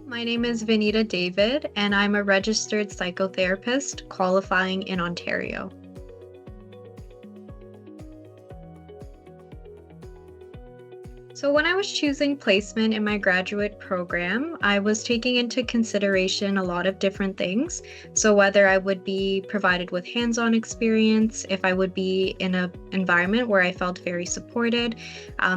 My name is Vinita David, and I'm a registered psychotherapist qualifying in Ontario. So when I was choosing placement in my graduate program, I was taking into consideration a lot of different things. So whether I would be provided with hands-on experience, if I would be in an environment where I felt very supported.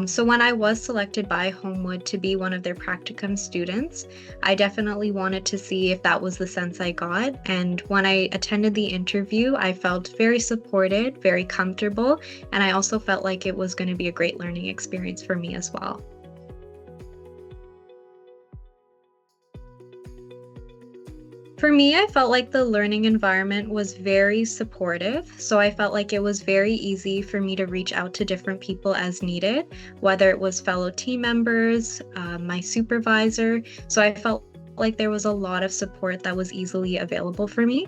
So when I was selected by Homewood to be one of their practicum students, I definitely wanted to see if that was the sense I got. And when I attended the interview, I felt very supported, very comfortable, and I also felt like it was going to be a great learning experience for me as well. For me, I felt like the learning environment was very supportive. So I felt like it was very easy for me to reach out to different people as needed, whether it was fellow team members, my supervisor. So I felt like there was a lot of support that was easily available for me.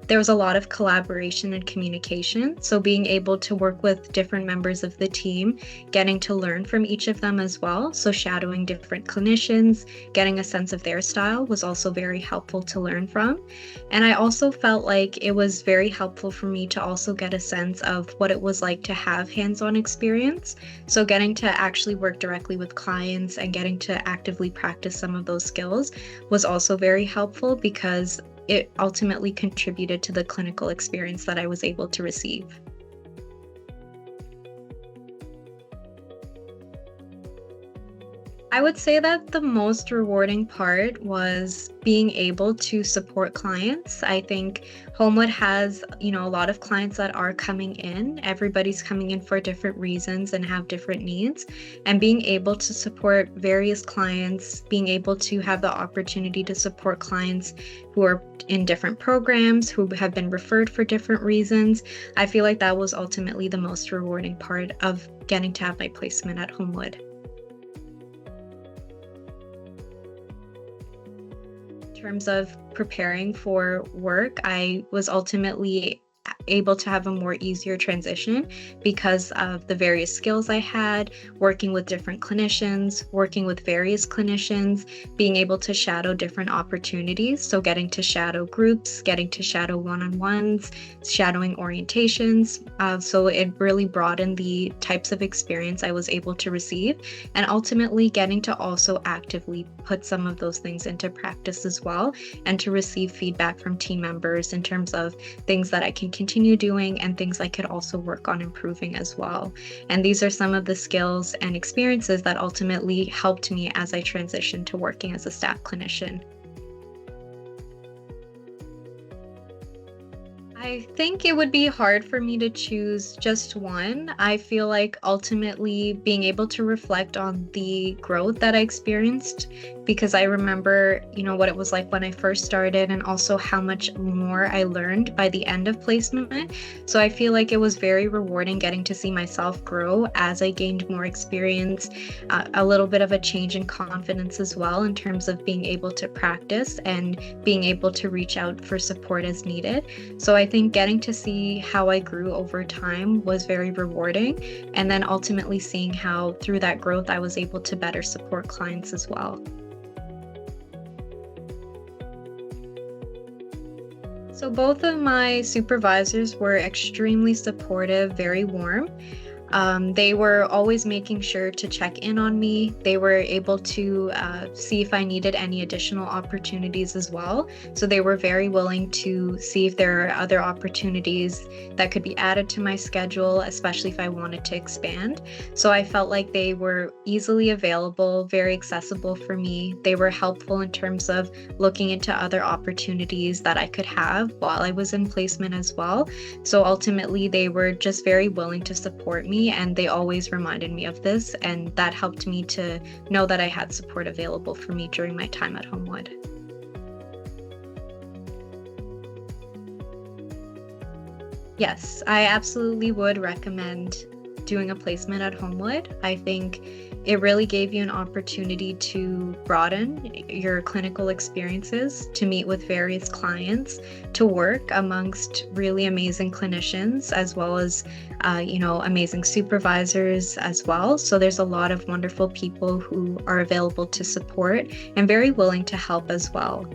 There was a lot of collaboration and communication. So being able to work with different members of the team, getting to learn from each of them as well. So shadowing different clinicians, getting a sense of their style was also very helpful to learn from. And I also felt like it was very helpful for me to also get a sense of what it was like to have hands-on experience. So getting to actually work directly with clients and getting to actively practice some of those skills was also very helpful because it ultimately contributed to the clinical experience that I was able to receive. I would say that the most rewarding part was being able to support clients. I think Homewood has, a lot of clients that are coming in. Everybody's coming in for different reasons and have different needs. And being able to support various clients, being able to have the opportunity to support clients who are in different programs, who have been referred for different reasons, I feel like that was ultimately the most rewarding part of getting to have my placement at Homewood. In terms of preparing for work, I was ultimately able to have a more easier transition because of the various skills I had, working with different clinicians, working with various clinicians, being able to shadow different opportunities. So getting to shadow groups, getting to shadow one-on-ones, shadowing orientations. So it really broadened the types of experience I was able to receive, and ultimately getting to also actively put some of those things into practice as well, and to receive feedback from team members in terms of things that I can continue doing and things I could also work on improving as well. And these are some of the skills and experiences that ultimately helped me as I transitioned to working as a staff clinician. I think it would be hard for me to choose just one. I feel like ultimately being able to reflect on the growth that I experienced, because I remember, what it was like when I first started and also how much more I learned by the end of placement. So I feel like it was very rewarding getting to see myself grow as I gained more experience, a little bit of a change in confidence as well in terms of being able to practice and being able to reach out for support as needed. So I think getting to see how I grew over time was very rewarding. And then ultimately seeing how through that growth, I was able to better support clients as well. So both of my supervisors were extremely supportive, very warm. They were always making sure to check in on me. They were able to see if I needed any additional opportunities as well. So they were very willing to see if there are other opportunities that could be added to my schedule, especially if I wanted to expand. So I felt like they were easily available, very accessible for me. They were helpful in terms of looking into other opportunities that I could have while I was in placement as well. So ultimately, they were just very willing to support me, and they always reminded me of this, and that helped me to know that I had support available for me during my time at Homewood. Yes, I absolutely would recommend doing a placement at Homewood. I think It really gave you an opportunity to broaden your clinical experiences, to meet with various clients, to work amongst really amazing clinicians, as well as, amazing supervisors as well. So there's a lot of wonderful people who are available to support and very willing to help as well.